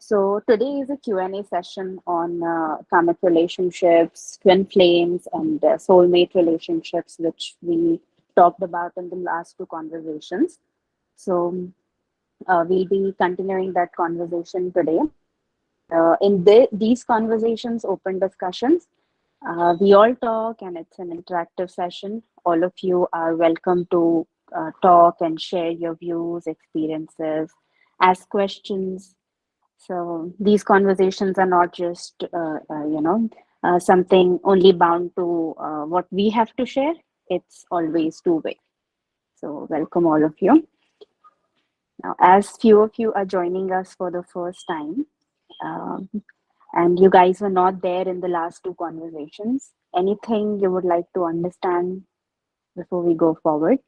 So today is a Q&A session on karmic relationships, twin flames, and soulmate relationships, which we talked about in the last two conversations. So we'll be continuing that conversation today. These conversations, open discussions, we all talk and it's an interactive session. All of you are welcome to talk and share your views, experiences, ask questions. So these conversations are not just, something only bound to what we have to share. It's always two-way. So welcome all of you. Now, as few of you are joining us for the first time, um, and you guys were not there in the last two conversations, anything you would like to understand before we go forward?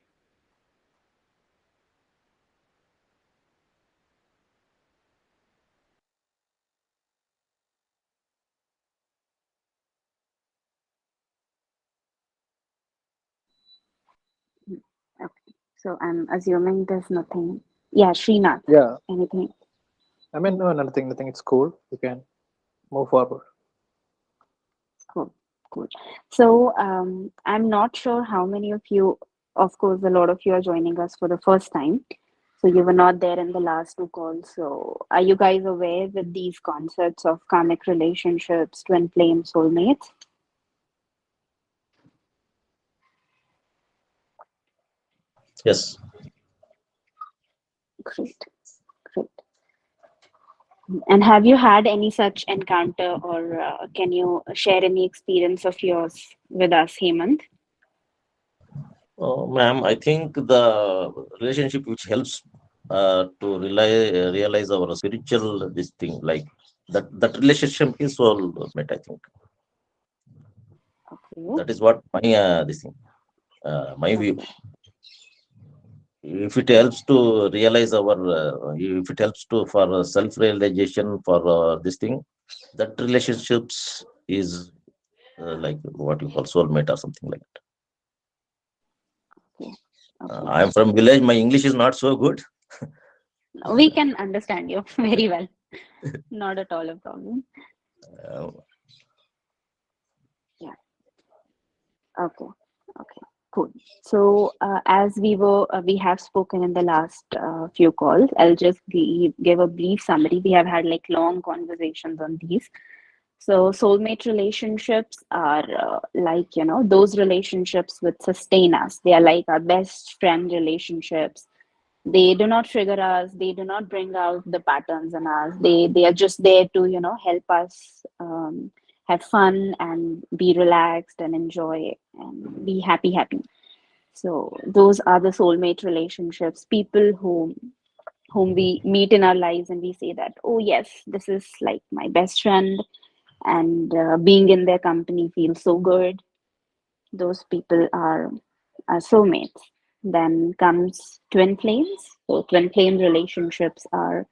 Okay. So I'm assuming there's nothing. Yeah, Srinath, Yeah, anything? no, nothing. It's cool. You can move forward. Cool, cool. So I'm not sure how many of you, of course, a lot of you are joining us for the first time. So you were not there in the last two calls. So are you guys aware with these concepts of karmic relationships, twin flame, soulmates? Yes. Great, great. And have you had any such encounter, or can you share any experience of yours with us, Hemant? Ma'am, I think the relationship which helps realize our spiritual this thing, like that relationship is soulmate, I think. Okay. That is what my this thing, my view. Okay. If it helps to realize if it helps to for self-realization for this thing, that relationships is like what you call soulmate or something like that. Okay. Okay. I'm from village. My English is not so good. We can understand you very well. Not at all a problem. Uh, Yeah. Okay. Okay. Cool. So as we have spoken in the last few calls. I'll just give a brief summary. We have had like long conversations on these. So soulmate relationships are like, those relationships which sustain us. They are like our best friend relationships. They do not trigger us. They do not bring out the patterns in us. They are just there to, help us have fun and be relaxed and enjoy and be happy. So those are the soulmate relationships, people whom we meet in our lives and we say that, oh yes, this is like my best friend, and being in their company feels so good. Those people are soulmates. Then comes twin flames. So twin flame relationships are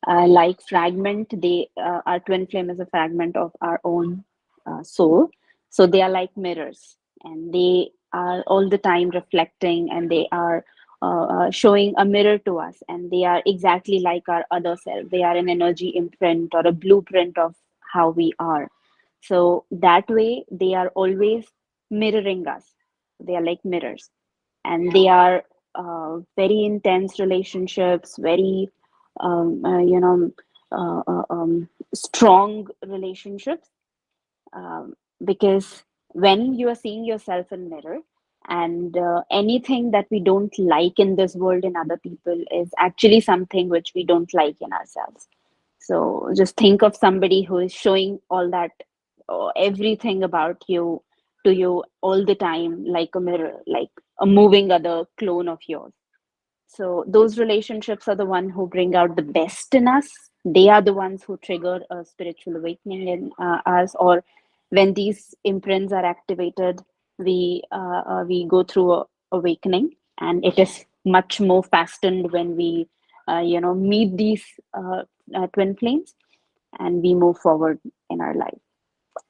like fragment. Our twin flame is a fragment of our own soul. So they are like mirrors, and they are all the time reflecting, and they are showing a mirror to us, and they are exactly like our other self. They are an energy imprint or a blueprint of how we are. So that way, they are always mirroring us. They are like mirrors, and they are very intense relationships, very um, uh, you know strong relationships, because when you are seeing yourself in mirror, and anything that we don't like in this world in other people is actually something which we don't like in ourselves. So just think of somebody who is showing all that, everything about you to you all the time, like a mirror, like a moving other clone of yours. So those relationships are the one who bring out the best in us. They are the ones who trigger a spiritual awakening in us. Or when these imprints are activated, we go through a awakening, and it is much more fastened when we meet these twin flames, and we move forward in our life.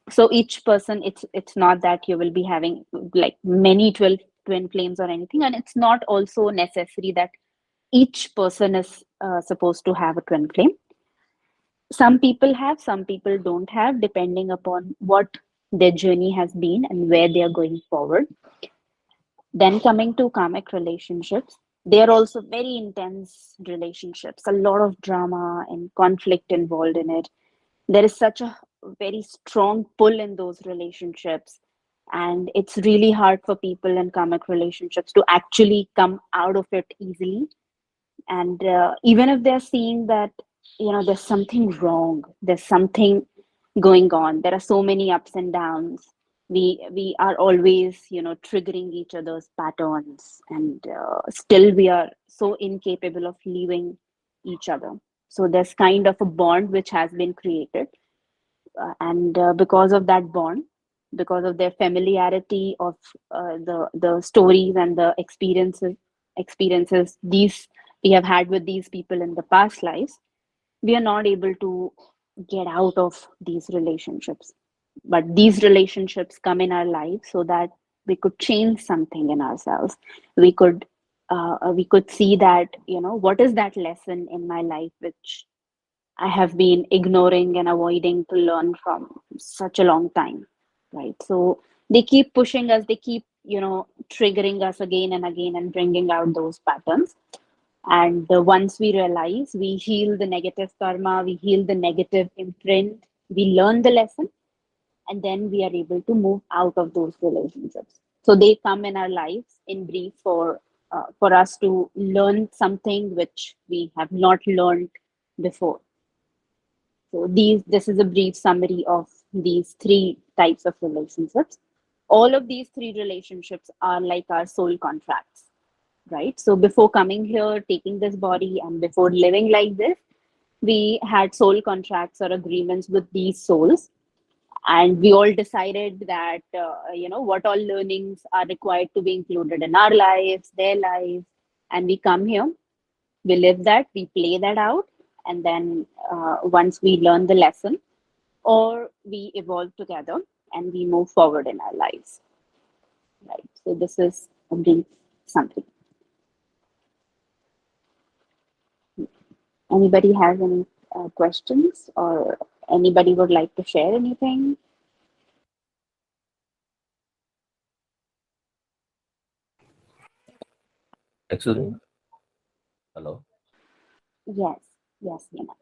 So each person, it's not that you will be having like many 12 twin flames or anything, and it's not also necessary that each person is supposed to have a twin flame. Some people have, some people don't have, depending upon what their journey has been and where they are going forward. Then coming to karmic relationships, they are also very intense relationships, a lot of drama and conflict involved in it. There is such a very strong pull in those relationships, and it's really hard for people in karmic relationships to actually come out of it easily. And even if they're seeing that, there's something wrong, there's something going on, there are so many ups and downs, we are always triggering each other's patterns, and still we are so incapable of leaving each other. So there's kind of a bond which has been created, and because of that bond, because of their familiarity of the stories and the experiences these we have had with these people in the past lives, we are not able to get out of these relationships. But these relationships come in our lives so that we could change something in ourselves. We could see that, what is that lesson in my life which I have been ignoring and avoiding to learn from such a long time, right? So they keep pushing us, they keep, triggering us again and again and bringing out those patterns. And once we realize, we heal the negative karma, we heal the negative imprint, we learn the lesson, and then we are able to move out of those relationships. So they come in our lives in brief for us to learn something which we have not learned before. So this is a brief summary of these three types of relationships. All of these three relationships are like our soul contracts, right? So before coming here, taking this body, and before living like this, we had soul contracts or agreements with these souls, and we all decided that what all learnings are required to be included in our lives, their lives, and we come here, we live that, we play that out, and then once we learn the lesson, or we evolve together and we move forward in our lives, right? So this is a brief summary. Anybody has any questions, or anybody would like to share anything? Excuse me. Hello. Yes, Nina.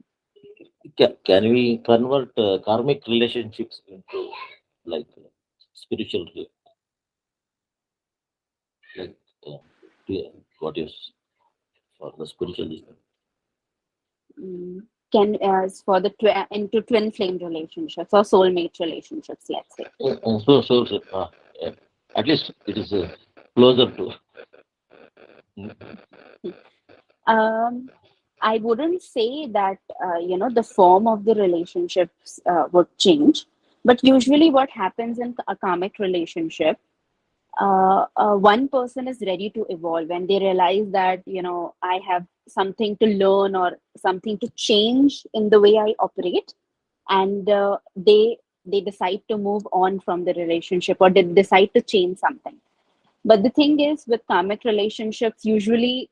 Can we convert karmic relationships into like spiritual, like yeah, what is for the spiritual? Can for the into twin flame relationships or soulmate relationships, let's say. Yeah, at least it is closer to. I wouldn't say that the form of the relationships would change, but usually what happens in a karmic relationship, one person is ready to evolve and they realize that I have something to learn or something to change in the way I operate, and they decide to move on from the relationship, or they decide to change something. But the thing is, with karmic relationships, usually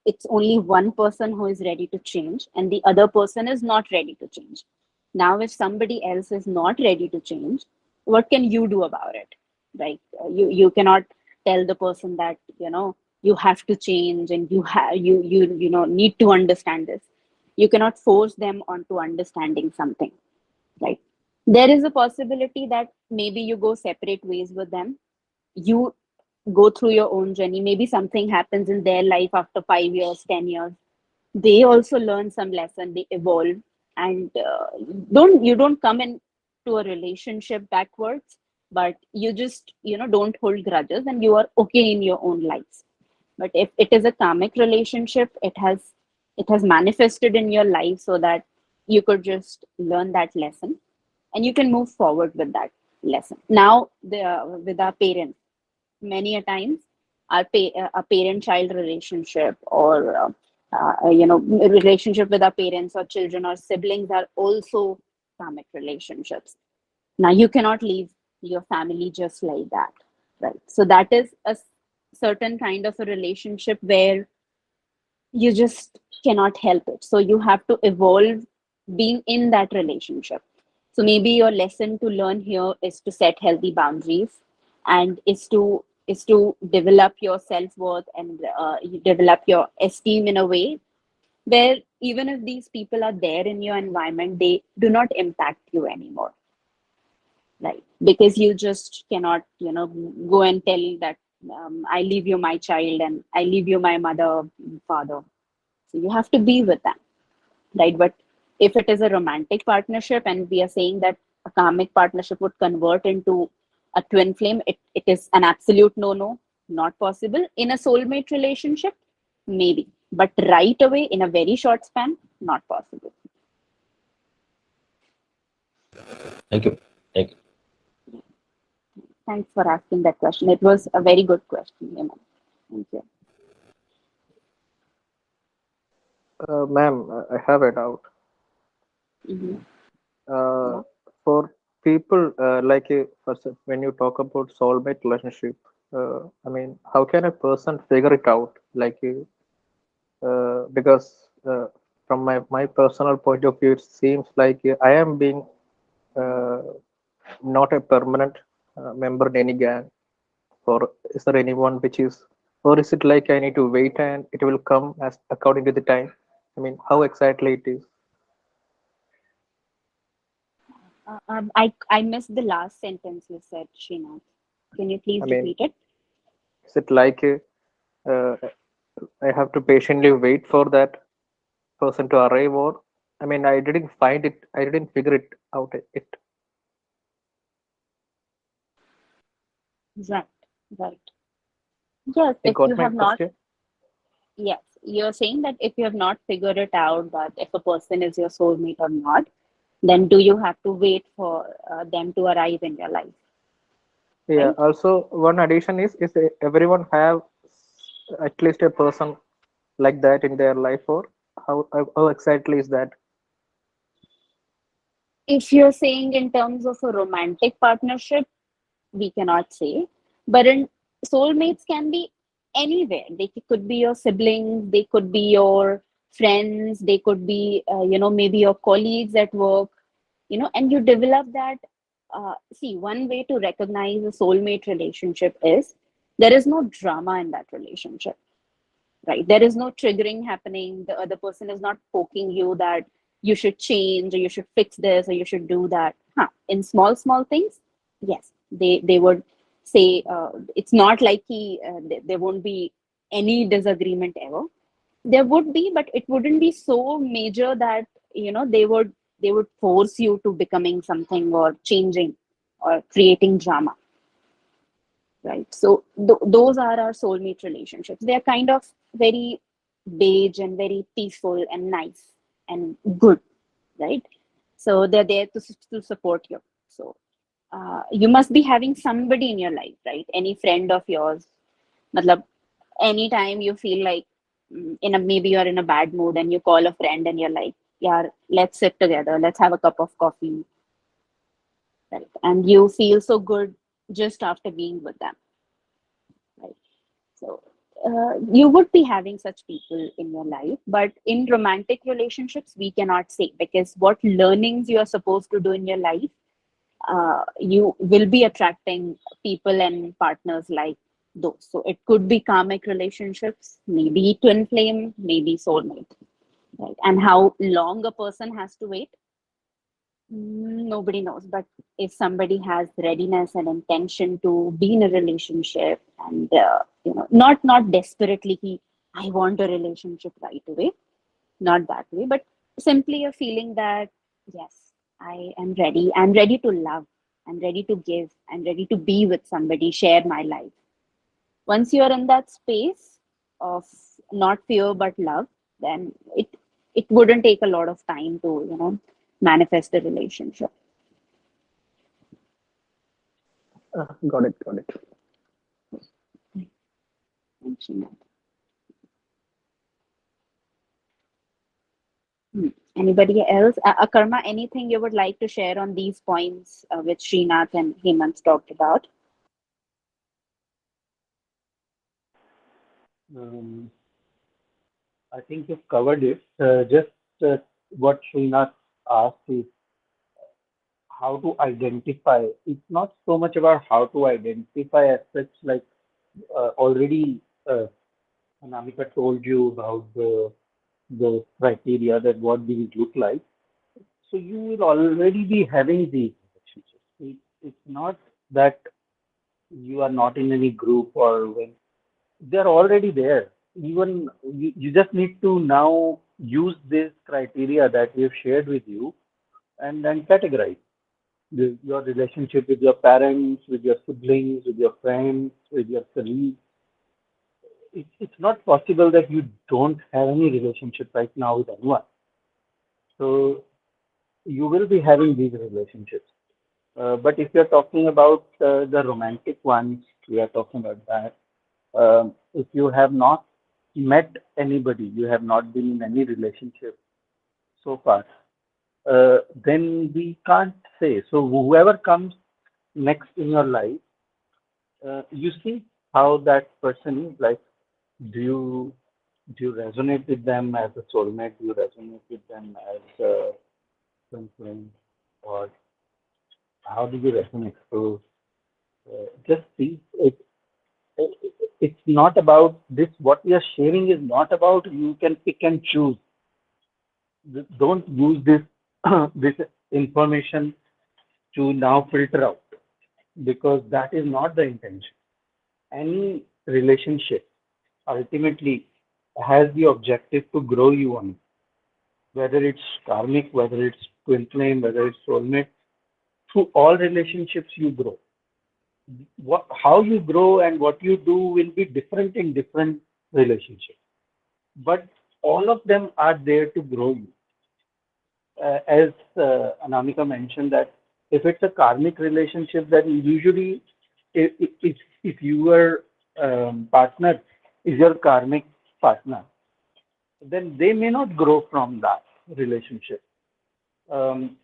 it's only one person who is ready to change and the other person is not ready to change. Now if somebody else is not ready to change, what can you do about it? Right? You cannot tell the person that you have to change, and you need to understand this. You cannot force them onto understanding something, right? There is a possibility that maybe you go separate ways with them, you go through your own journey, maybe something happens in their life after 5 years, 10 years, they also learn some lesson, they evolve, and you don't come into a relationship backwards, but you just don't hold grudges and you are okay in your own lives. But if it is a karmic relationship, it has manifested in your life so that you could just learn that lesson and you can move forward with that lesson. Now with our parents, many a times a parent child relationship, or relationship with our parents or children or siblings are also karmic relationships. Now you cannot leave your family just like that, right? So that is a certain kind of a relationship where you just cannot help it, so you have to evolve being in that relationship. So maybe your lesson to learn here is to set healthy boundaries, and is to develop your self-worth, and you develop your esteem in a way where even if these people are there in your environment, they do not impact you anymore, right? Because you just cannot, go and tell that, I leave you my child and I leave you my mother, father. So you have to be with them, right? But if it is a romantic partnership and we are saying that a karmic partnership would convert into a twin flame, it is an absolute no, not possible. In a soulmate relationship, maybe, but right away in a very short span, not possible. Thank you. Thank you. Thanks for asking that question. It was a very good question, Hemant. Thank you. Ma'am, I have a doubt. Mm-hmm. Uh, for people when you talk about soulmate relationship, I mean, how can a person figure it out? Because from my personal point of view, it seems like I am being uh, not a permanent member in any gang. Or is there anyone which is, or is it like I need to wait and it will come as according to the time? I mean, how exactly it is? I missed the last sentence you said, Srinath. Can you please I mean, repeat it? is it like uh, I have to patiently wait for that person to arrive, or I mean, I didn't find it, I didn't figure it out. It Right, right. Yes, you if you got my have not, question? yes, you're saying that if you have not figured it out that if a person is your soulmate or not, then do you have to wait for them to arrive in your life, Yeah. right? Also, one addition is everyone have at least a person like that in their life, or how exactly is that? If you're saying in terms of a romantic partnership, we cannot say. But in soulmates can be anywhere. They could be your siblings, they could be your friends, they could be, maybe your colleagues at work, and you develop that. See, one way to recognize a soulmate relationship is there is no drama in that relationship, right? There is no triggering happening. The other person is not poking you that you should change or you should fix this or you should do that. In small things, yes, they would say, it's not like there won't be any disagreement ever. There would be, but it wouldn't be so major that they would force you to becoming something or changing or creating drama, right? So those are our soulmate relationships. They are kind of very beige and very peaceful and nice and good, right? So they're there to support you. So you must be having somebody in your life, right? Any friend of yours, matlab, anytime you feel like, maybe you're in a bad mood and you call a friend and you're like, yeah, let's sit together, let's have a cup of coffee, right? And you feel so good just after being with them, right? So you would be having such people in your life, but in romantic relationships, we cannot say, because what learnings you are supposed to do in your life, you will be attracting people and partners like those. So it could be karmic relationships, maybe twin flame, maybe soulmate, right? And how long a person has to wait, nobody knows. But if somebody has readiness and intention to be in a relationship, and not desperately, I want a relationship right away, not that way, but simply a feeling that, yes, I'm ready to love, I'm ready to give, I'm ready to be with somebody, share my life. Once you're in that space of not fear but love, then it wouldn't take a lot of time to manifest a relationship. Got it. Got it. Thanks, Srinath. Anybody else? Akarma, anything you would like to share on these points which Srinath and Hemant talked about? Um, I think you've covered it. Just what Srinath asked is how to identify. It's not so much about how to identify as such, like already Anamika told you about the criteria that what these look like. So you will already be having these relationships. It's not that you are not in any group or when they're already there. Even you just need to now use this criteria that we have shared with you and then categorize your relationship with your parents, with your siblings, with your friends, with your colleagues. It's not possible that you don't have any relationship right now with anyone. So you will be having these relationships. But if you're talking about the romantic ones, we are talking about that. If you have not met anybody, you have not been in any relationship so far, then we can't say. So whoever comes next in your life, you see how that person is like. Do you resonate with them as a soulmate? Do you resonate with them as a friend, or how do you resonate? So just see it. It's not about this. What we are sharing is not about you can pick and choose. Don't use this this information to now filter out, because that is not the intention. Any relationship ultimately has the objective to grow you on, whether it's karmic, whether it's twin flame, whether it's soulmate. Through all relationships, you grow. How you grow and what you do will be different in different relationships, but all of them are there to grow you. As Anamika mentioned, that if it's a karmic relationship, then usually if your partner is your karmic partner, then they may not grow from that relationship. Um,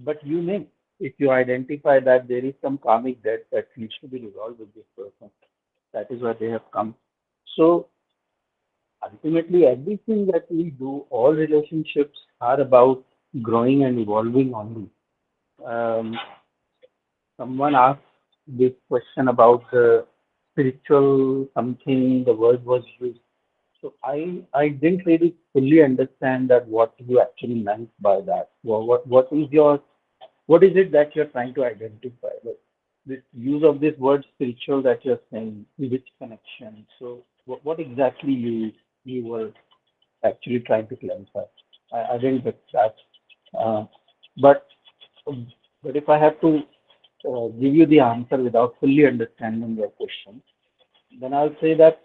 but you may, if you identify that there is some karmic debt that needs to be resolved with this person, that is why they have come. So ultimately, everything that we do, all relationships are about growing and evolving only. Um, Someone asked this question about the spiritual something, the word was used. So I didn't really fully understand that what you actually meant by that. What is it that you're trying to identify? Like this use of this word spiritual that you're saying, which connection? So what exactly you were actually trying to clarify? I didn't get that. Uh, but but if I have to give you the answer without fully understanding your question, then I'll say that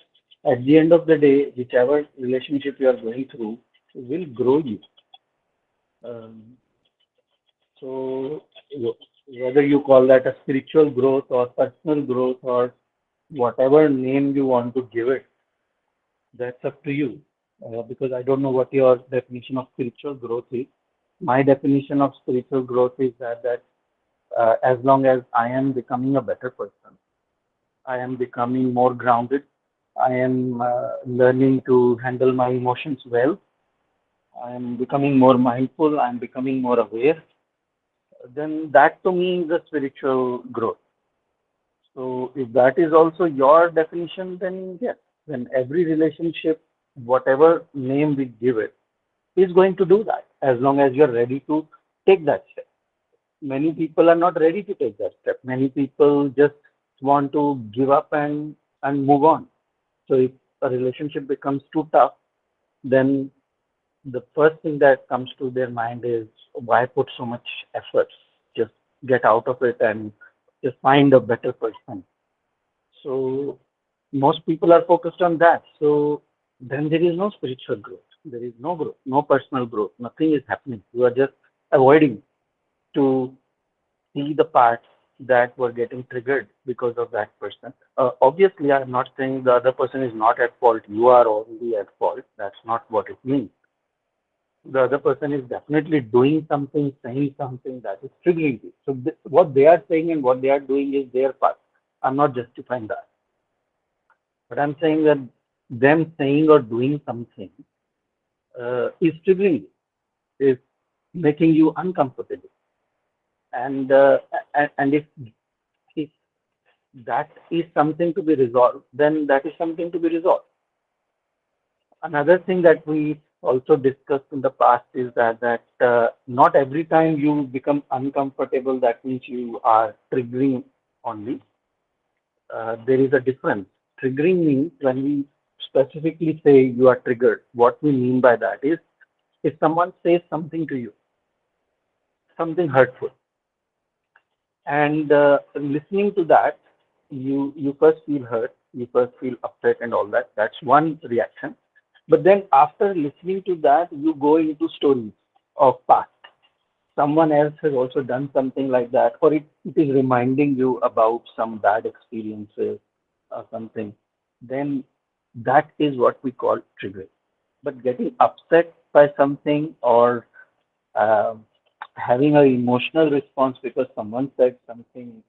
at the end of the day, whichever relationship you are going through will grow you. Um, so whether you call that a spiritual growth or personal growth or whatever name you want to give it, that's up to you. Because I don't know what your definition of spiritual growth is. My definition of spiritual growth is that as long as I am becoming a better person, I am becoming more grounded, I am learning to handle my emotions well, I am becoming more mindful, I am becoming more aware, then that to me is a spiritual growth. So if that is also your definition, then yes, then every relationship, whatever name we give it, is going to do that as long as you're ready to take that step. Many people are not ready to take that step. Many people just want to give up and move on. So if a relationship becomes too tough, then the first thing that comes to their mind is why put so much effort? Just get out of it and just find a better person. So most people are focused on that. So then there is no spiritual growth. There is no growth, no personal growth. Nothing is happening. You are just avoiding to see the parts that were getting triggered because of that person. Obviously, I'm not saying the other person is not at fault. You are only at fault. That's not what it means. The other person is definitely doing something, saying something that is triggering you. So what they are saying and what they are doing is their part. I'm not justifying that. But I'm saying that them saying or doing something is triggering you. making you uncomfortable. And if that is something to be resolved, then that is something to be resolved. Another thing that we also discussed in the past is that not every time you become uncomfortable, that means you are triggering only. There is a difference. Triggering means when we specifically say you are triggered, what we mean by that is if someone says something to you, something hurtful, and listening to that, you first feel hurt, you first feel upset and all that. That's one reaction. But then after listening to that, you go into stories of past. Someone else has also done something like that, or it is reminding you about some bad experiences or something. Then that is what we call triggering. But getting upset by something or um having an emotional response because someone said something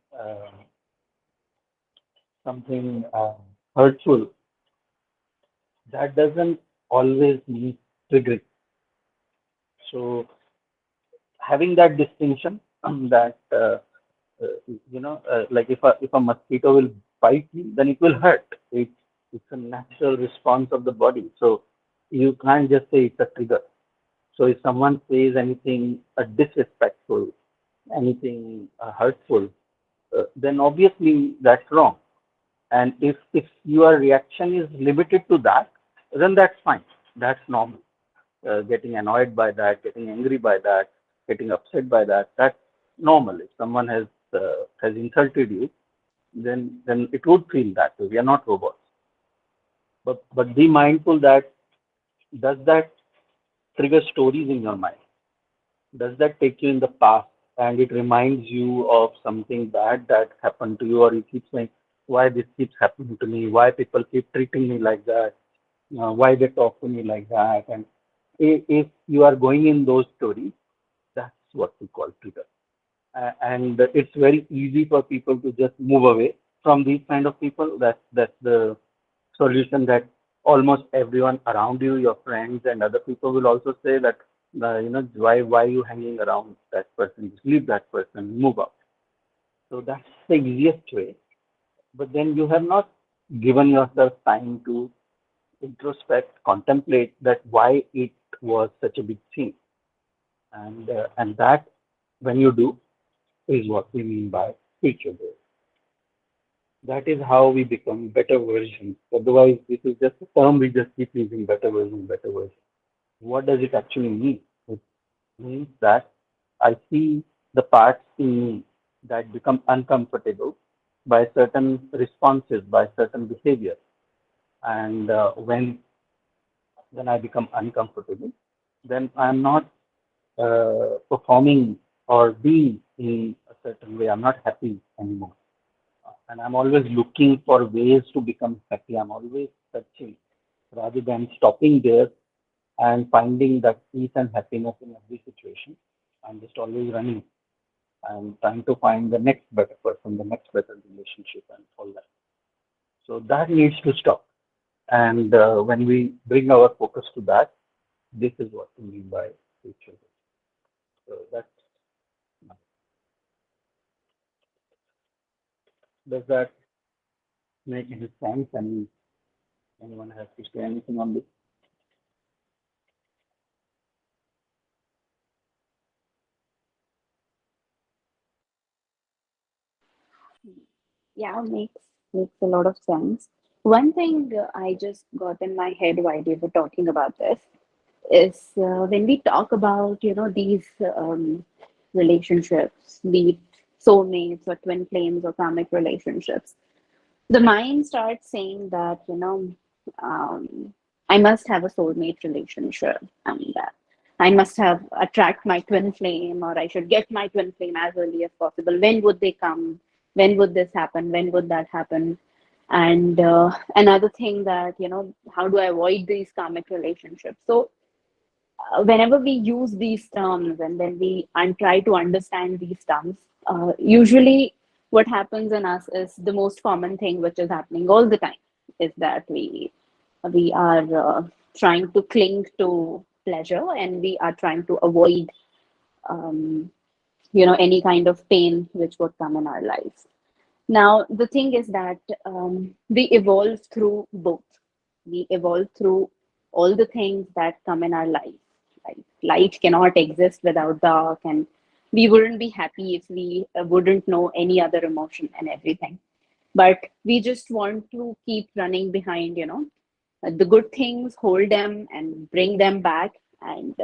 hurtful, that doesn't always mean triggering. So having that distinction that like if a mosquito will bite you, then it will hurt. It's a natural response of the body. So you can't just say it's a trigger. So if someone says anything disrespectful, anything hurtful, then obviously that's wrong. And if your reaction is limited to that, then that's fine. That's normal. Getting annoyed by that, getting angry by that, getting upset by that, that's normal. If someone has insulted you, then it would feel that way. We are not robots. But be mindful that does that trigger stories in your mind? Does that take you in the past and it reminds you of something bad that happened to you, or you keep saying, why this keeps happening to me? Why people keep treating me like that? Why they talk to me like that? And if you are going in those stories, that's what we call trigger. And it's very easy for people to just move away from these kind of people. That's the solution that almost everyone around you, your friends and other people will also say that, why you hanging around that person? Just leave that person, move out. So that's the easiest way. But then you have not given yourself time to introspect, contemplate that why it was such a big thing. And that when you do is what we mean by spiritual growth. That is how we become better versions. Otherwise, this is just a term we just keep using, better version, better version. What does it actually mean? It means that I see the parts in me that become uncomfortable by certain responses, by certain behavior. And when I become uncomfortable, then I'm not performing or being in a certain way. I'm not happy anymore. And I'm always looking for ways to become happy. I'm always searching rather than stopping there and finding that peace and happiness in every situation. I'm just always running and trying to find the next better person, the next better relationship, and all that. So that needs to stop. And when we bring our focus to that, this is what we mean by spiritual. So that does that make any sense? Anyone has to say anything on this? Yeah, makes a lot of sense. One thing I just got in my head while we were talking about this is when we talk about these relationships, be it soulmates or twin flames or karmic relationships, the mind starts saying that I must have a soulmate relationship, and I must have attract my twin flame, or I should get my twin flame as early as possible. When would they come? When would this happen? When would that happen? And another thing that how do I avoid these karmic relationships? So whenever we use these terms and then we and try to understand these terms, usually what happens in us is the most common thing which is happening all the time is that we are trying to cling to pleasure, and we are trying to avoid any kind of pain which would come in our lives. Now, the thing is that we evolve through both. We evolve through all the things that come in our life. Right? Light cannot exist without dark, and we wouldn't be happy if we wouldn't know any other emotion and everything. But we just want to keep running behind, the good things, hold them and bring them back. And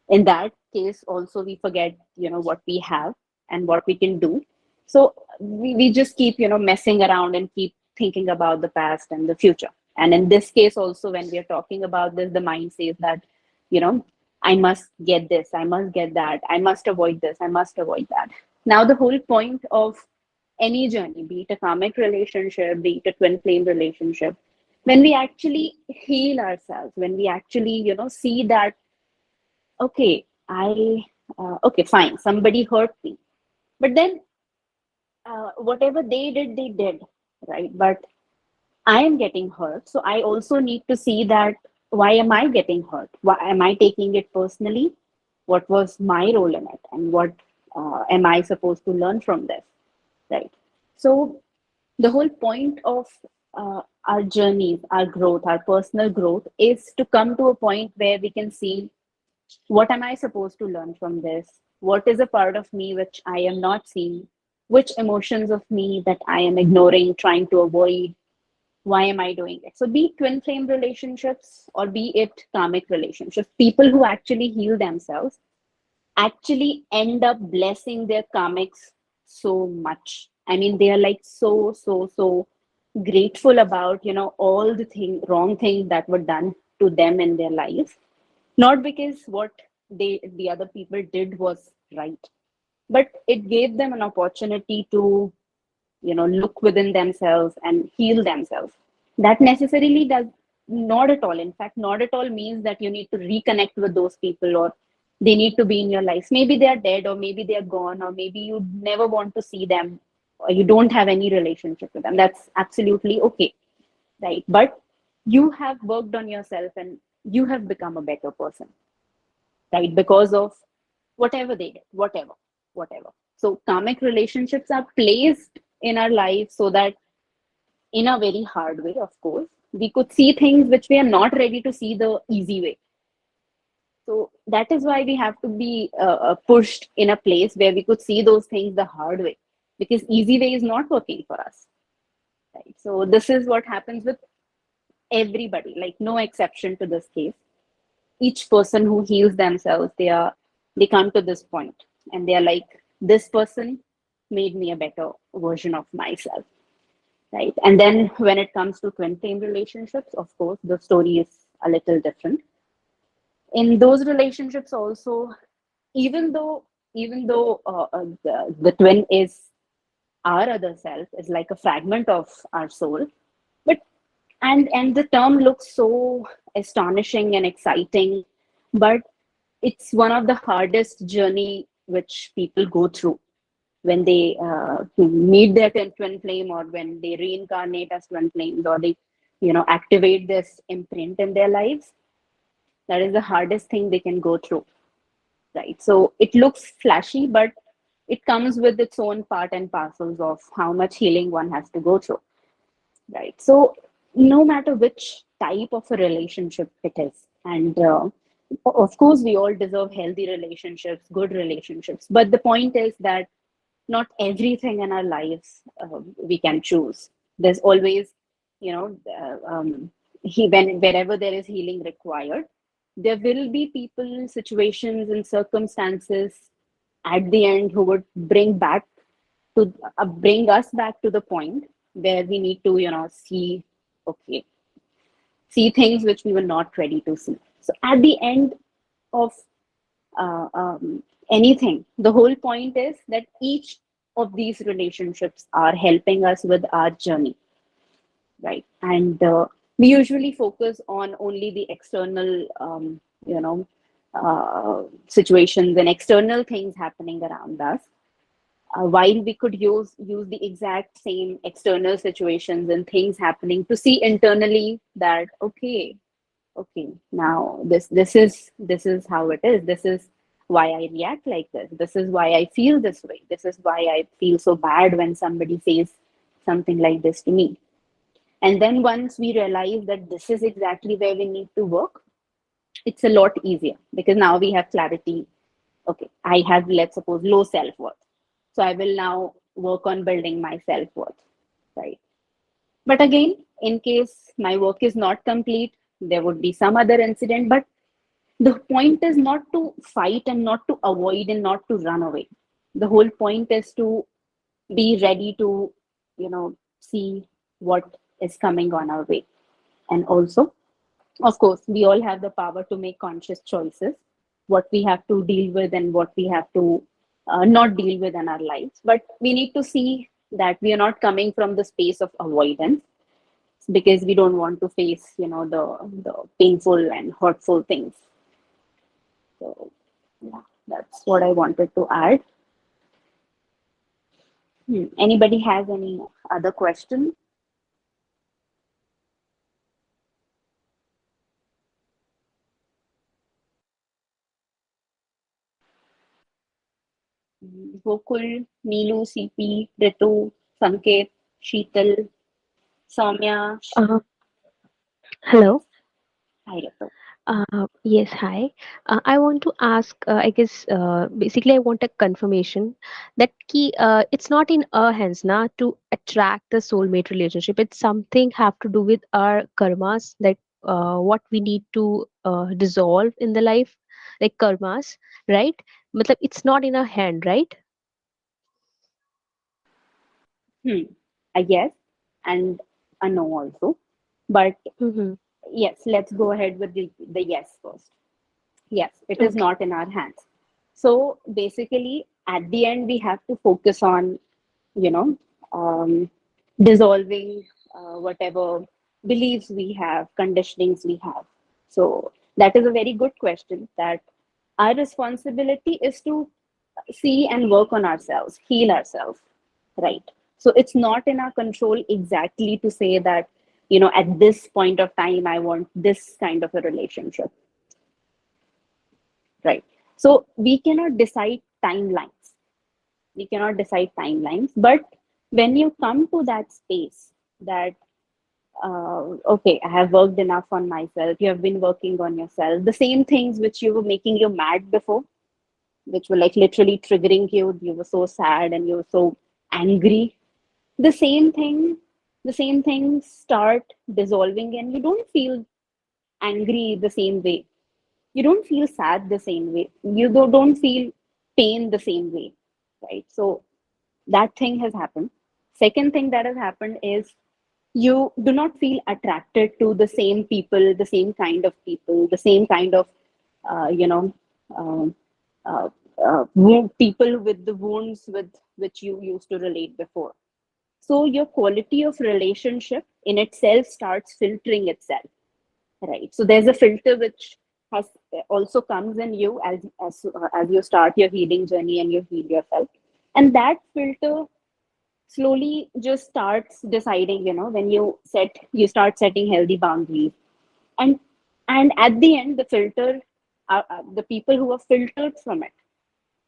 in that case, also we forget, what we have and what we can do. So we just keep, messing around and keep thinking about the past and the future. And in this case, also, when we are talking about this, the mind says that, I must get this, I must get that, I must avoid this, I must avoid that. Now, the whole point of any journey, be it a karmic relationship, be it a twin flame relationship, when we actually heal ourselves, when we actually, see that, okay, okay, fine, somebody hurt me. But then whatever they did, right? But I am getting hurt. So I also need to see that, why am I getting hurt? Why am I taking it personally? What was my role in it? And what am I supposed to learn from this? Right. So the whole point of our journeys, our growth, our personal growth is to come to a point where we can see, what am I supposed to learn from this? What is a part of me which I am not seeing? Which emotions of me that I am ignoring, trying to avoid? Why am I doing it? So be it twin flame relationships or be it karmic relationships, people who actually heal themselves actually end up blessing their karmics so much. I mean, they are like so grateful about, all the wrong things that were done to them in their lives. Not because what the other people did was right, but it gave them an opportunity to, look within themselves and heal themselves. That necessarily does not at all. In fact, not at all means that you need to reconnect with those people or they need to be in your life. Maybe they are dead, or maybe they are gone, or maybe you never want to see them, or you don't have any relationship with them. That's absolutely okay, right? But you have worked on yourself and you have become a better person, right? Because of whatever they did, whatever. So karmic relationships are placed in our life so that, in a very hard way, of course, we could see things which we are not ready to see the easy way. So that is why we have to be pushed in a place where we could see those things the hard way, because easy way is not working for us, right? So this is what happens with everybody, like no exception to this case. Each person who heals themselves, they come to this point and they are like, this person made me a better version of myself, right? And then when it comes to twin flame relationships, of course, the story is a little different. In those relationships also, even though the twin is our other self, is like a fragment of our soul, but and the term looks so astonishing and exciting, but it's one of the hardest journey which people go through when they meet their twin flame, or when they reincarnate as twin flames, or they activate this imprint in their lives. That is the hardest thing they can go through, right? So it looks flashy, but it comes with its own part and parcels of how much healing one has to go through, right? So no matter which type of a relationship it is, and of course we all deserve healthy relationships, good relationships, but the point is that not everything in our lives we can choose. There's always, wherever there is healing required, there will be people, situations, and circumstances at the end who would bring us back to the point where we need to, see things which we were not ready to see. So at the end of anything, the whole point is that each of these relationships are helping us with our journey, right? And we usually focus on only the external, situations and external things happening around us, while we could use the exact same external situations and things happening to see internally that, okay, now this is how it is. This is why I react like this. This is why I feel this way. This is why I feel so bad when somebody says something like this to me. And then once we realize that this is exactly where we need to work, it's a lot easier because now we have clarity. Okay, I have, let's suppose, low self-worth. So I will now work on building my self-worth, right? But again, in case my work is not complete, there would be some other incident. But the point is not to fight and not to avoid and not to run away. The whole point is to be ready to, see what is coming on our way. And also, of course, we all have the power to make conscious choices, what we have to deal with and what we have to not deal with in our lives. But we need to see that we are not coming from the space of avoidance because we don't want to face, the painful and hurtful things. So, yeah, that's what I wanted to add. Anybody has any other question? Gokul, Neelu, CP, Ritu, Sanket, Sheetal, Soumya. Hello. Hi, Ritu. Yes, hi. I want to ask, I guess, basically, I want a confirmation that it's not in our hands now to attract the soulmate relationship. It's something have to do with our karmas, that what we need to dissolve in the life, like karmas, right? Matlab, it's not in our hand, right? A yes and a no also. But Mm-hmm. yes, let's go ahead with the yes first. Yes, it is Okay. not in our hands. So basically, at the end, we have to focus on, you know, um, dissolving whatever beliefs we have, conditionings we have. So that is a very good question. That our responsibility is to see and work on ourselves, heal ourselves, right? So it's not in our control exactly to say that, at this point of time, I want this kind of a relationship, right? So we cannot decide timelines. We cannot decide timelines. But when you come to that space that, okay, I have worked enough on myself, you have been working on yourself, the same things which you were making you mad before, which were like literally triggering you, you were so sad and you were so angry, the same things start dissolving and you don't feel angry the same way, you don't feel sad the same way, you don't feel pain the same way, right? So that thing has happened. Second thing that has happened is you do not feel attracted to the same people, the same kind of people, the same kind of uh, you know um, uh, people with the wounds with which you used to relate before. So your quality of relationship in itself starts filtering itself, right? So there's a filter which has also comes in you as you start your healing journey and you heal yourself, and that filter slowly just starts deciding, when you start setting healthy boundaries, and at the end the filter, the people who are filtered from it,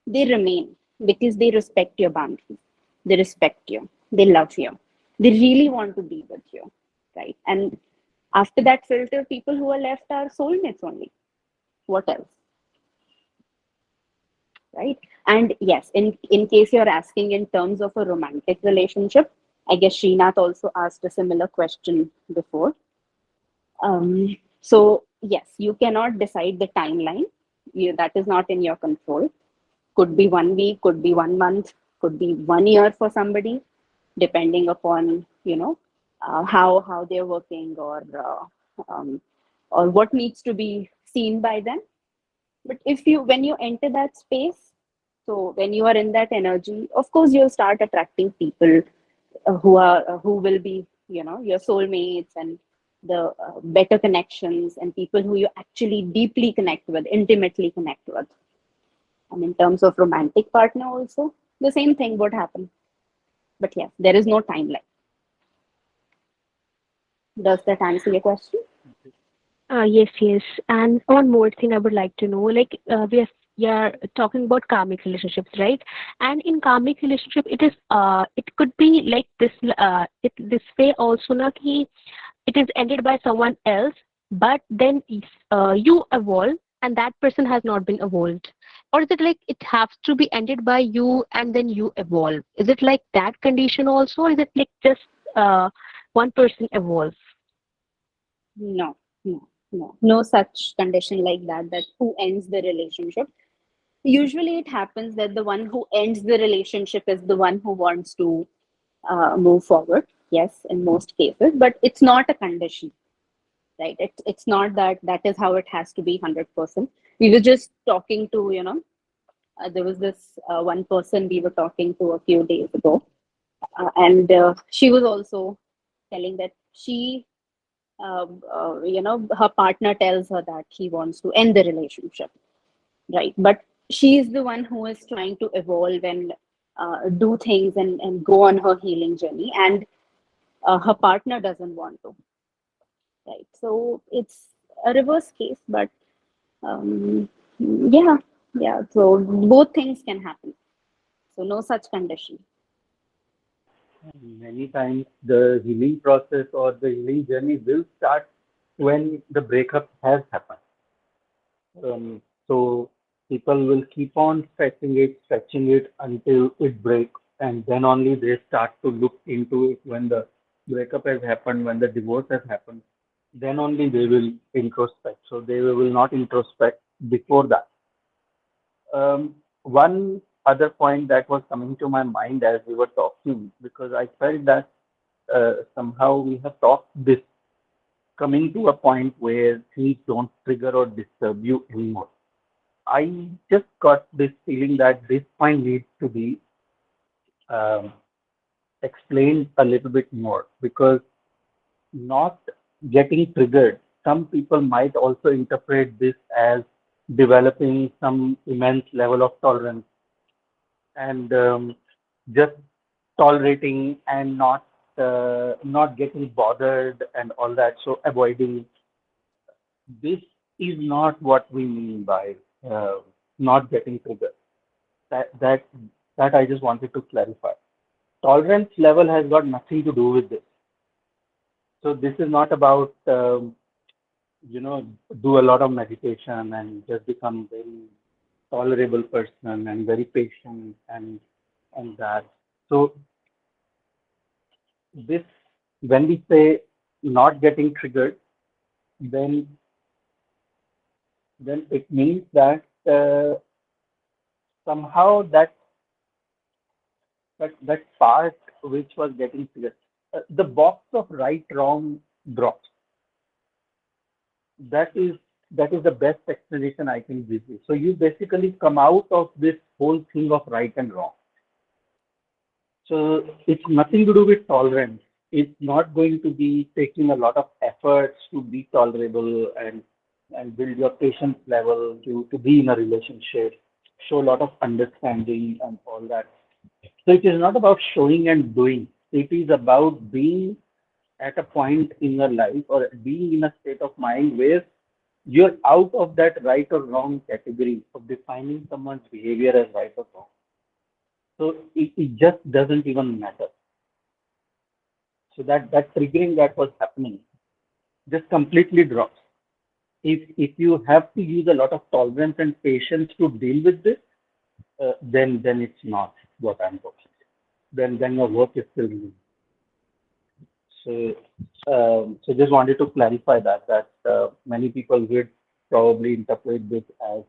they remain because they respect your boundaries, they respect you, they love you, they really want to be with you, right? And after that filter, people who are left are soulmates only. What else, right? And yes, in case you're asking in terms of a romantic relationship, I guess Srinath also asked a similar question before. So yes, you cannot decide the timeline. That is not in your control. Could be 1 week, could be 1 month, could be 1 year for somebody, depending upon how they're working, or what needs to be seen by them. But when you enter that space, so when you are in that energy, of course you'll start attracting people who will be, your soulmates, and the better connections, and people who you actually deeply connect with, intimately connect with. And in terms of romantic partner also, the same thing would happen. But yes, there is no timeline. Does that answer your question? Yes, yes. And one more thing I would like to know, like we have you're talking about karmic relationships, right? And in karmic relationship, it could be like this this way also, na, ki it is ended by someone else, but then you evolve and that person has not been evolved. Or is it like it has to be ended by you and then you evolve? Is it like that condition also, or is it like just one person evolves? No, no such condition like that, that who ends the relationship. Usually it happens that the one who ends the relationship is the one who wants to move forward. Yes, in most cases, but it's not a condition, right? It's not that that is how it has to be 100%. We were just talking to, there was this one person we were talking to a few days ago, and she was also telling that her partner tells her that he wants to end the relationship, right? But she is the one who is trying to evolve and do things and go on her healing journey, and her partner doesn't want to, right? So it's a reverse case, but um, yeah, yeah. So both things can happen. So no such condition. Many times the healing process or the healing journey will start when the breakup has happened. So people will keep on stretching it until it breaks, and then only they start to look into it when the breakup has happened, when the divorce has happened. Then only they will introspect. So they will not introspect before that. One other point that was coming to my mind as we were talking, because I felt that somehow we have talked this coming to a point where things don't trigger or disturb you anymore. I just got this feeling that this point needs to be um, explained a little bit more, because not getting triggered, some people might also interpret this as developing some immense level of tolerance and just tolerating and not getting bothered and all that. So avoiding this is not what we mean by uh, not getting triggered. That that that I just wanted to clarify. Tolerance level has got nothing to do with this. So this is not about do a lot of meditation and just become very tolerable person and very patient and that. So this, when we say not getting triggered, then it means that somehow that part which was getting triggered, the box of right wrong drops. That is the best explanation I can give you. So you basically come out of this whole thing of right and wrong. So it's nothing to do with tolerance. It's not going to be taking a lot of efforts to be tolerable and build your patience level to be in a relationship, show a lot of understanding and all that. So it is not about showing and doing. It is about being at a point in your life or being in a state of mind where you're out of that right or wrong category of defining someone's behavior as right or wrong. So it just doesn't even matter. So that triggering that was happening just completely drops. If you have to use a lot of tolerance and patience to deal with this, then it's not what I'm talking. Then your work is still doing. So so just wanted to clarify that many people would probably interpret this as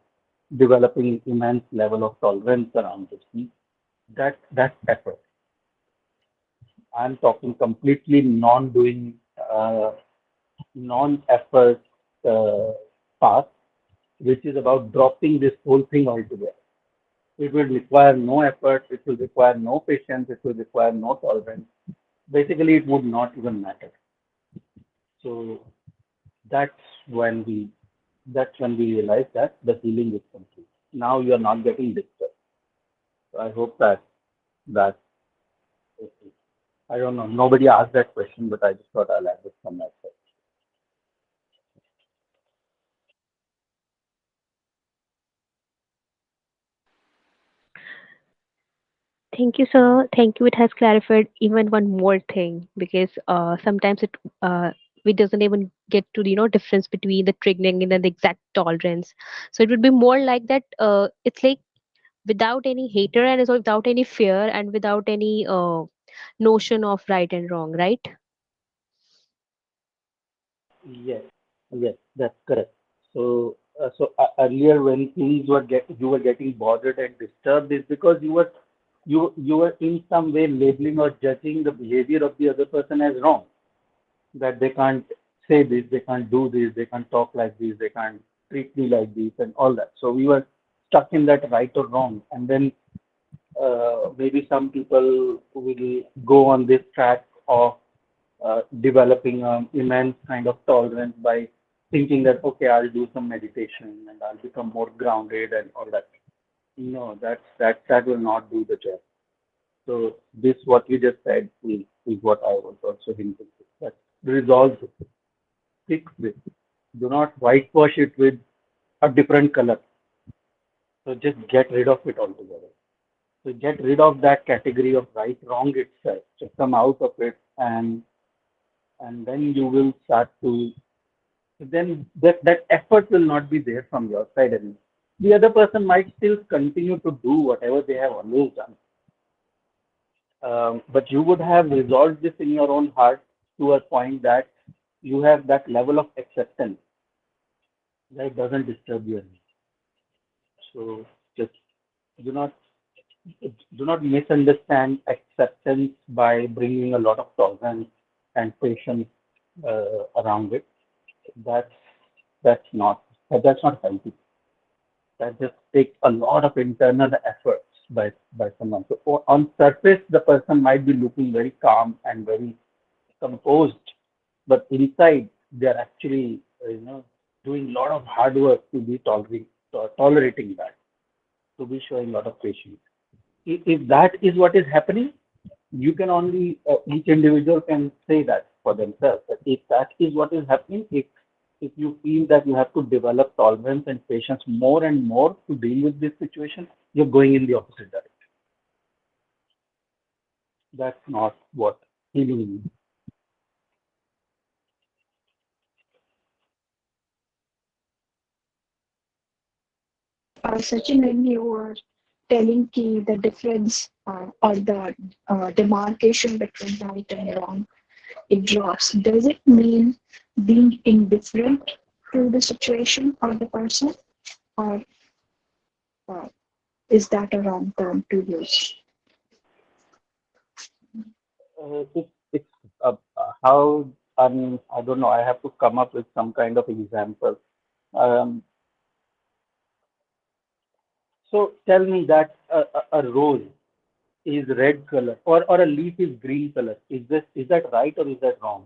developing immense level of tolerance around this. That's effort. I'm talking completely non-doing, non-effort uh, path, which is about dropping this whole thing altogether. It will require no effort. It will require no patience. It will require no tolerance. Basically, it would not even matter. So that's when we realize that the healing is complete. Now you are not getting disturbed. So I hope that I don't know. Nobody asked that question, but I just thought I'll add it from my side. Thank you, sir. Thank you. It has clarified even one more thing because sometimes we doesn't even get to the difference between the triggering and the exact tolerance. So it would be more like that. It's like without any hater and also without any fear and without any notion of right and wrong, right? Yes, yes, that's correct. Earlier when things were you were getting bothered and disturbed is because you were in some way labeling or judging the behavior of the other person as wrong. That they can't say this, they can't do this, they can't talk like this, they can't treat me like this, and all that. So we were stuck in that right or wrong, and then maybe some people will go on this track of developing an immense kind of tolerance by thinking that okay, I'll do some meditation and I'll become more grounded and all that. No, that will not do the job. So this what you just said is what I was also hinting to. That resolve it, fix it. Do not whitewash it with a different color. So just get rid of it altogether. So get rid of that category of right wrong itself. Just come out of it, and then you will start to, then that effort will not be there from your side anymore. The other person might still continue to do whatever they have always done. But you would have resolved this in your own heart to a point that you have that level of acceptance that doesn't disturb you anymore. So just do not do not misunderstand acceptance by bringing a lot of tolerance and patience around it. That's that's not healthy. That just takes a lot of internal efforts by someone. So on surface, the person might be looking very calm and very composed, but inside they're actually doing a lot of hard work to be tolerating that, to be showing a lot of patience. If that is what is happening, you can only each individual can say that for themselves. That if that is what is happening, if you feel that you have to develop tolerance and patience more and more to deal with this situation, you're going in the opposite direction. That's not what healing means. Sachin, when you were telling ki the difference or the demarcation between right and wrong, it drops. Does it mean being indifferent to the situation or the person, or uh, is that a wrong term to use? It's how, I mean, I don't know. I have to come up with some kind of example. Um, so tell me that a rose is red color or a leaf is green color. Is that right or is that wrong?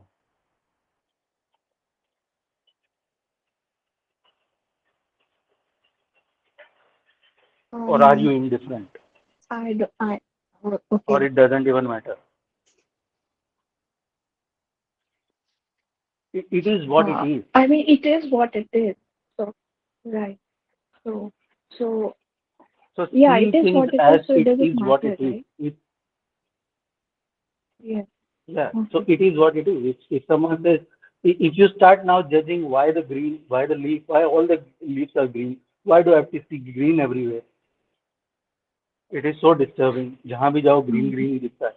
Or are you Um, indifferent? I, do- I, Or okay. it doesn't even matter? It is what it is. I mean, it is what it is. So, right. So, so, So yeah, it seeing is things what it as is. So it it doesn't is what it matter, is. right? It, Yeah. yeah. So Okay. it is what it is. If someone says, if you start now judging why the leaf, why all the leaves are green, why do I have to see green everywhere? It is so disturbing. जहाँ भी जाओ green Mhm. green ही दिखता है.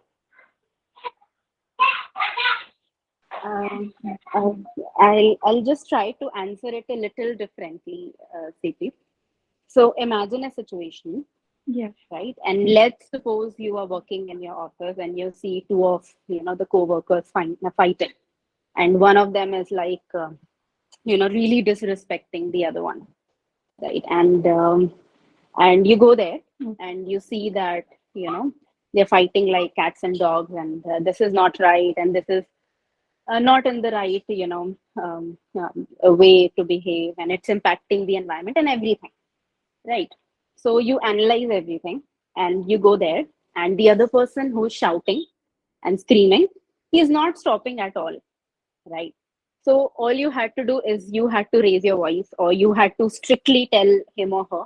Um, uh, I'll just try to answer it a little differently, CP. So imagine a situation, Yeah. right? And let's suppose you are working in your office and you see two of the co-workers fighting, and one of them is like really disrespecting the other one, right? And you go there Mm. and you see that you know they're fighting like cats and dogs, and this is not right, and this is not in the right way to behave, and it's impacting the environment and everything, right? So you analyze everything and you go there, and the other person who's shouting and screaming, he's not stopping at all, right? So all you had to do is you had to raise your voice, or you had to strictly tell him or her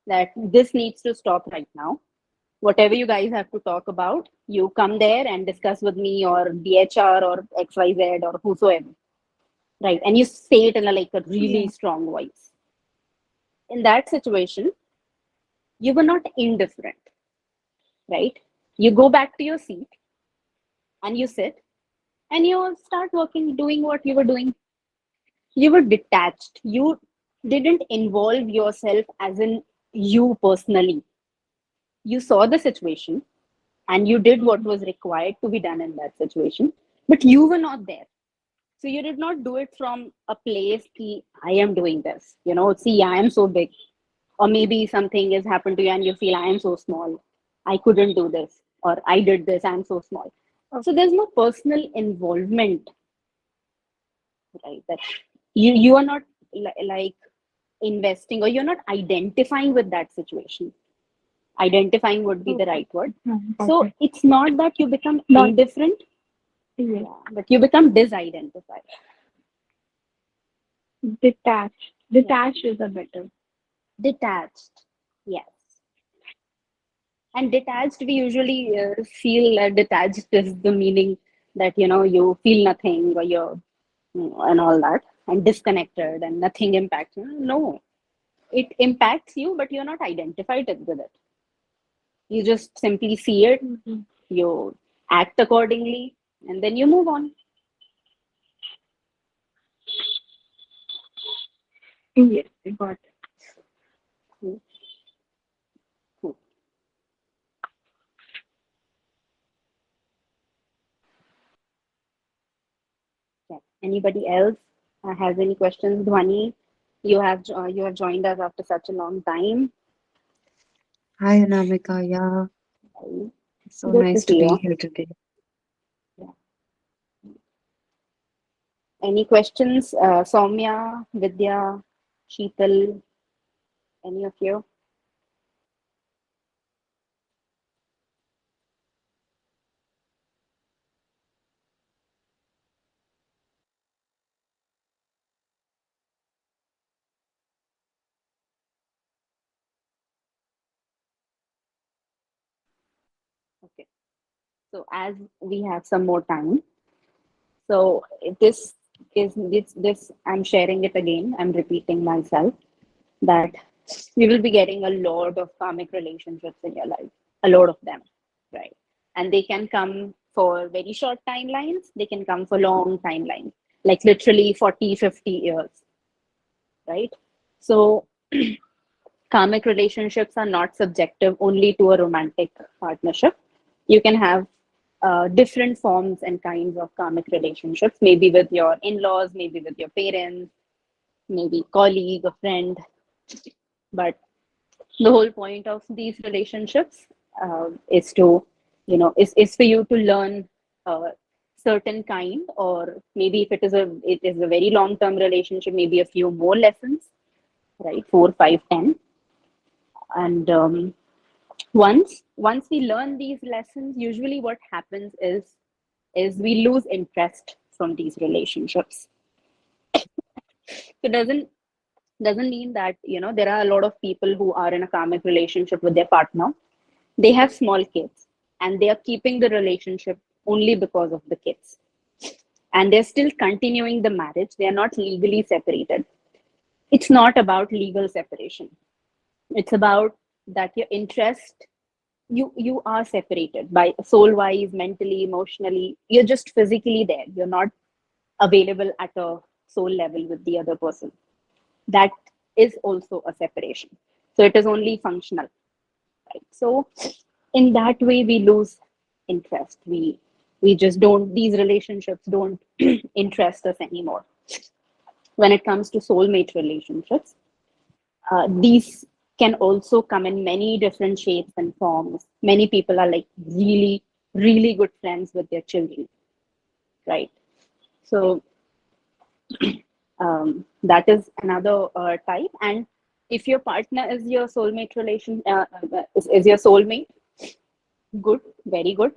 that this needs to stop right now, Whatever you guys have to talk about, you come there and discuss with me or the HR or XYZ or whosoever, right? And you say it in a really strong voice. In that situation, you were not indifferent, right? You go back to your seat and you sit and you start working, doing what you were doing. You were detached. You didn't involve yourself as in you personally. You saw the situation and you did what was required to be done in that situation, but you were not there. So you did not do it from a place ki, I am doing this, see, I am so big. Or maybe something has happened to you and you feel, I am so small, I couldn't do this, or I did this, I'm so small. So there's no personal involvement, right? That you are not like investing, or you're not identifying with that situation. Identifying would be the right word. So it's not that you become indifferent, but you become disidentified. Detached. Detached is a better. Detached, yes. And detached, we usually feel detached is the meaning that you feel nothing, or you're and all that, and disconnected and nothing impacts you. No, it impacts you, but you're not identified with it. You just simply see it, you act accordingly, and then you move on. Yes, I got it. Cool. Yeah. Anybody else has any questions? Dhwani, you have joined us after such a long time. Hi, Anamika. Yeah, so Good to nice to see be you. here today. Yeah. Any questions? Soumya, Vidya, Sheetal, any of you? Okay. So as we have some more time, so this I'm sharing it again. I'm repeating myself that you will be getting a lot of karmic relationships in your life, a lot of them, right? And they can come for very short timelines, they can come for long timelines, like literally 40, 50 years, right? So karmic relationships are not subjective only to a romantic partnership. You can have different forms and kinds of karmic relationships, maybe with your in-laws, maybe with your parents, maybe colleague, a friend. But the whole point of these relationships is to, is for you to learn a certain kind, or maybe if it is a very long-term relationship, maybe a few more lessons, right? 4, 5, 10. And once we learn these lessons, usually what happens is we lose interest from these relationships. It doesn't mean that there are a lot of people who are in a karmic relationship with their partner. They have small kids and they are keeping the relationship only because of the kids, and they're still continuing the marriage. They are not legally separated. It's not about legal separation. It's about that your interest, you are separated by soul wise, mentally, emotionally. You're just physically there. You're not available at a soul level with the other person. That is also a separation. So it is only functional, right? So in that way we lose interest. We just don't, these relationships don't interest us anymore. When it comes to soulmate relationships, these can also come in many different shapes and forms. Many people are like really, really good friends with their children, right? So that is another type. And if your partner is your soulmate is your soulmate, good, very good.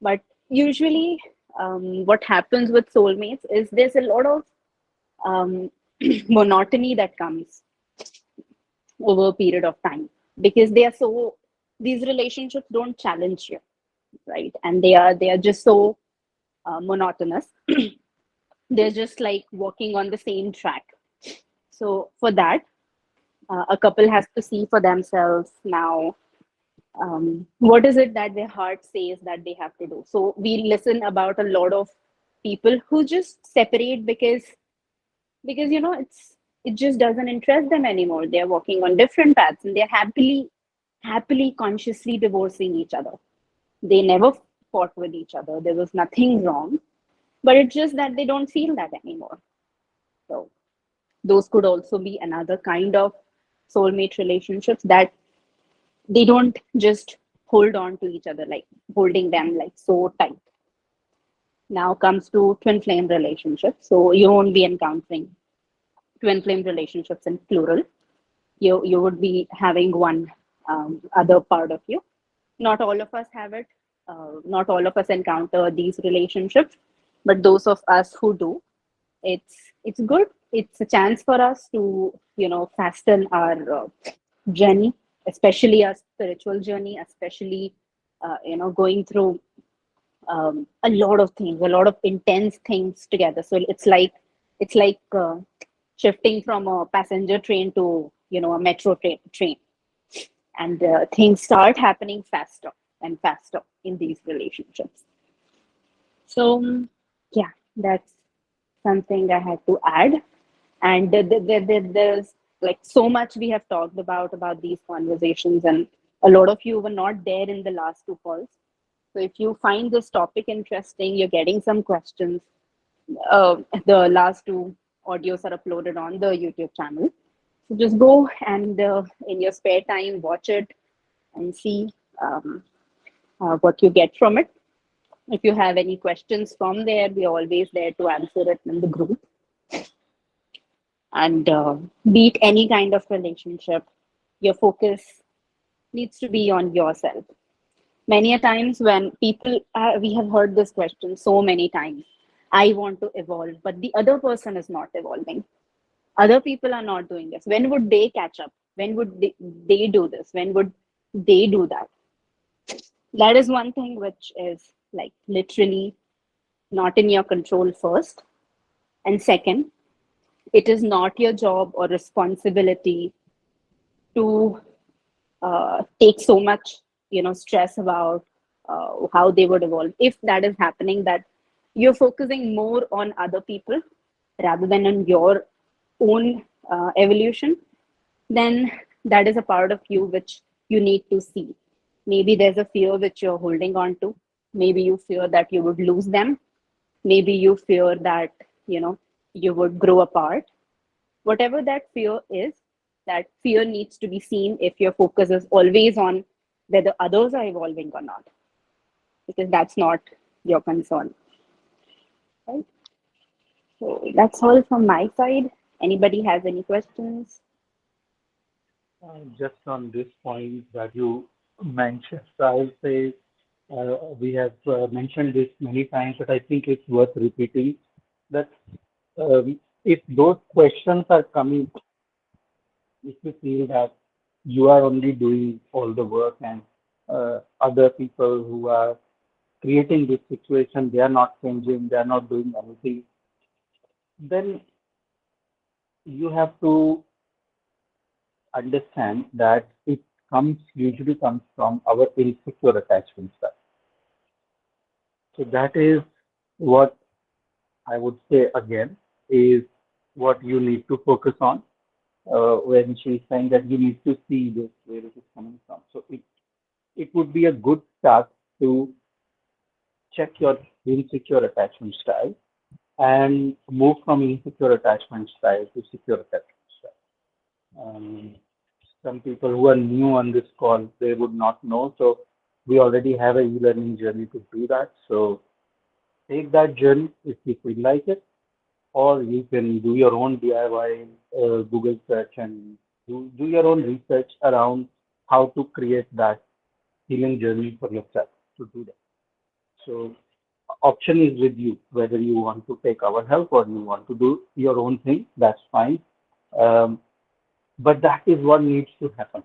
But usually, what happens with soulmates is there's a lot of monotony that comes over a period of time, because they are so these relationships don't challenge you, right? And they are just so monotonous. They're just like walking on the same track. So for that, a couple has to see for themselves now, what is it that their heart says that they have to do. So we listen about a lot of people who just separate because it just doesn't interest them anymore. They're walking on different paths and they're happily consciously divorcing each other. They never fought with each other. There was nothing wrong, but it's just that they don't feel that anymore. So those could also be another kind of soulmate relationships, that they don't just hold on to each other, like holding them like so tight. Now comes to twin flame relationships. So you won't be encountering twin flame relationships in plural. You would be having one other part of you. Not all of us have it. Not all of us encounter these relationships, but those of us who do, it's good. It's a chance for us to fasten our journey, especially our spiritual journey, especially going through a lot of things, a lot of intense things together. So it's like shifting from a passenger train to a metro train, and things start happening faster and faster in these relationships. So yeah, that's something I had to add. And there's like so much we have talked about these conversations, and a lot of you were not there in the last two calls. So if you find this topic interesting, you're getting some questions, the last two audios are uploaded on the YouTube channel. So just go and in your spare time, watch it and see what you get from it. If you have any questions from there, we're always there to answer it in the group. And be it any kind of relationship, your focus needs to be on yourself. Many a times when people, we have heard this question so many times, I want to evolve, but the other person is not evolving. Other people are not doing this. When would they catch up? When would they do this? When would they do that? That is one thing which is like literally not in your control first. And second, it is not your job or responsibility to take so much stress about how they would evolve. If that is happening, that you're focusing more on other people rather than on your own evolution, then that is a part of you which you need to see. Maybe there's a fear which you're holding on to. Maybe you fear that you would lose them. Maybe you fear that you would grow apart. Whatever that fear is, that fear needs to be seen if your focus is always on whether others are evolving or not, because that's not your concern, right? So that's all from my side. Anybody has any questions? Just on this point that you mentioned, so I'll say we have mentioned this many times, but I think it's worth repeating that if those questions are coming, if you feel that you are only doing all the work and other people who are creating this situation, they are not changing, they are not doing anything, then you have to understand that it usually comes from our insecure attachment style. So that is what I would say again is what you need to focus on when she's saying that you need to see this, where it is coming from. So it would be a good start to check your insecure attachment style and move from insecure attachment style to secure attachment style. Some people who are new on this call, they would not know. So we already have a e-learning journey to do that. So take that journey if you feel like it, or you can do your own DIY Google search and do your own research around how to create that healing journey for yourself to do that. So option is with you, whether you want to take our help or you want to do your own thing, that's fine. But that is what needs to happen.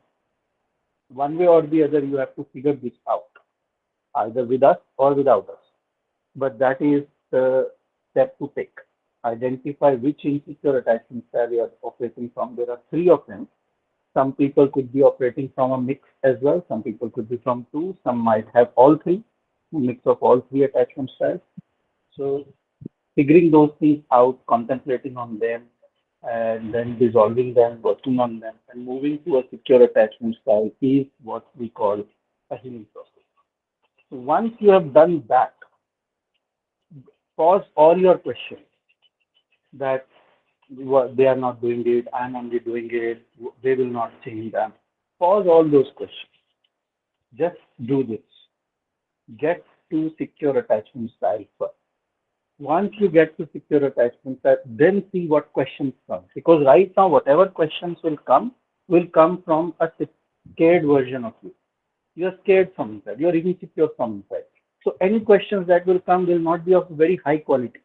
One way or the other, you have to figure this out, either with us or without us. But that is the step to take. Identify which insecure attachment style you are operating from. There are three of them. Some people could be operating from a mix as well. Some people could be from two. Some might have all three, a mix of all three attachment styles. So figuring those things out, concentrating on them, and then dissolving them, working on them, and moving to a secure attachment style is what we call a healing process. So once you have done that, pause all your questions that they are not doing it, I'm only doing it, they will not change them. Pause all those questions. Just do this. Get to secure attachment style first. Once you get to secure attachment style, then see what questions come. Because right now, whatever questions will come from a scared version of you. You're scared from inside. You're insecure from inside. So any questions that will come will not be of very high quality.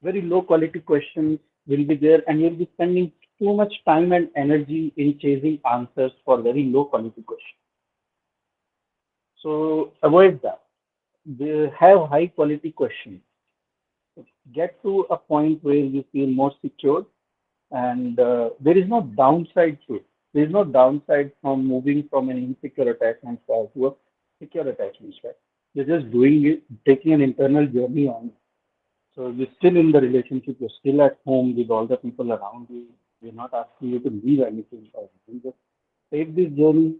Very low quality questions will be there, and you'll be spending too much time and energy in chasing answers for very low quality questions. So avoid that. They have high quality questions. Get to a point where you feel more secure, and there is no downside to it. There is no downside from moving from an insecure attachment style to a secure attachment style. You're just doing it, taking an internal journey on. So you're still in the relationship, you're still at home with all the people around you. We're not asking you to leave anything or anything. Just take this journey,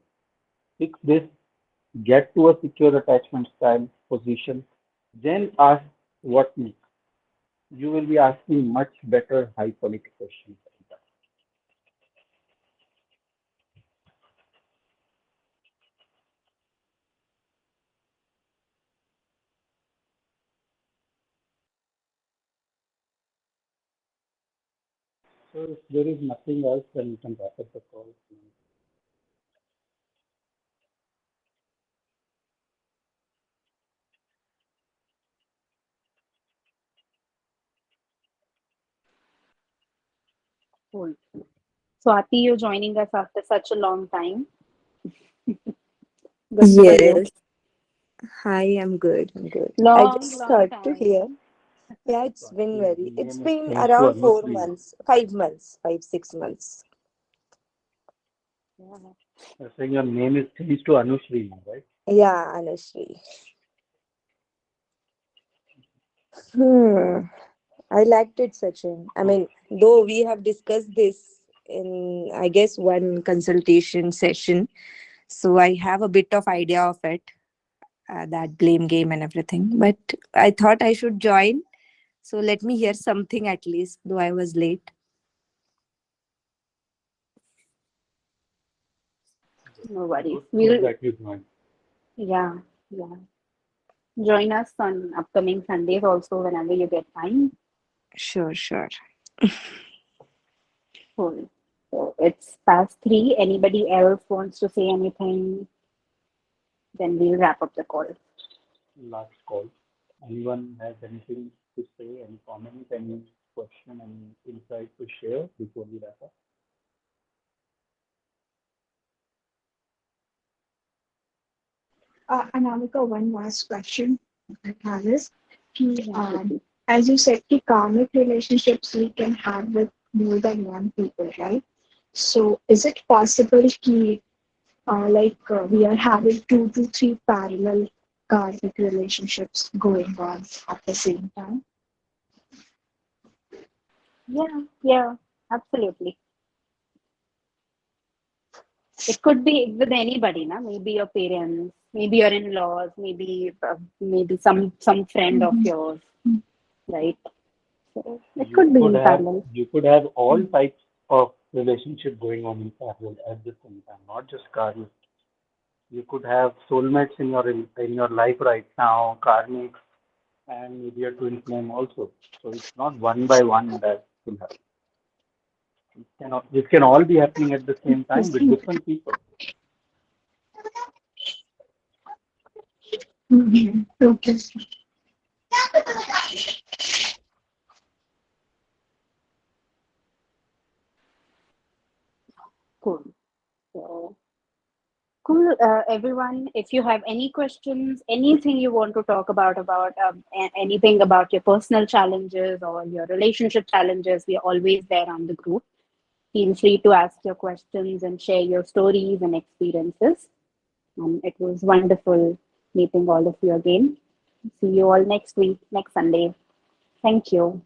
fix this, get to a secure attachment style position, then ask what next. You will be asking much better high quality questions. So if there is nothing else, then we can wrap up the call. Cool. Swati, you're joining us after such a long time. Good for you. Yes. Hi, I'm good. I'm good. I Long, just long started to hear. time. Yeah, it's So been your very, it's name is been changed to around four Anushree. months, 5 months, 6 months. Yeah. You're saying your name is changed to Anushree now, right? Yeah, honestly. Hmm. I liked it, Sachin. I Oh, mean, though we have discussed this in, I guess, one consultation session, so I have a bit of idea of it, that blame game and everything. But I thought I should join. So let me hear something at least, though I was late. No worries. good We'll, that you joined. yeah, yeah. Join us on upcoming Sundays also whenever you get time. Sure, sure. Cool. So it's past 3. Anybody else wants to say anything? Then we'll wrap up the call. Last call. Anyone has anything to say, any comment, any question, any insight to share before we wrap up? Anamika, one last question I have is, ki, Yeah, Shruti. as you said, ki karmic relationships we can have with more than one people, right? So is it possible ki, we are having 2 to 3 parallel karmic relationships going on at the same time? Yeah, yeah, absolutely. It could be with anybody, na? Maybe your parents, maybe your in-laws, maybe some friend of Mhm. yours, right? So it You could be could in have parallel. you could have all types of relationship going on in parallel at the same time, not just karmic. You could have soulmates in your life right now, karmic, and maybe a twin flame also. So it's not one by one that will happen. It can all be happening at the same time with different people. Mhm. Okay. Cool. So Cool, everyone. If you have any questions, anything you want to talk about anything about your personal challenges or your relationship challenges, we are always there on the group. Feel free to ask your questions and share your stories and experiences. It was wonderful meeting all of you again. See you all next week, next Sunday. Thank you.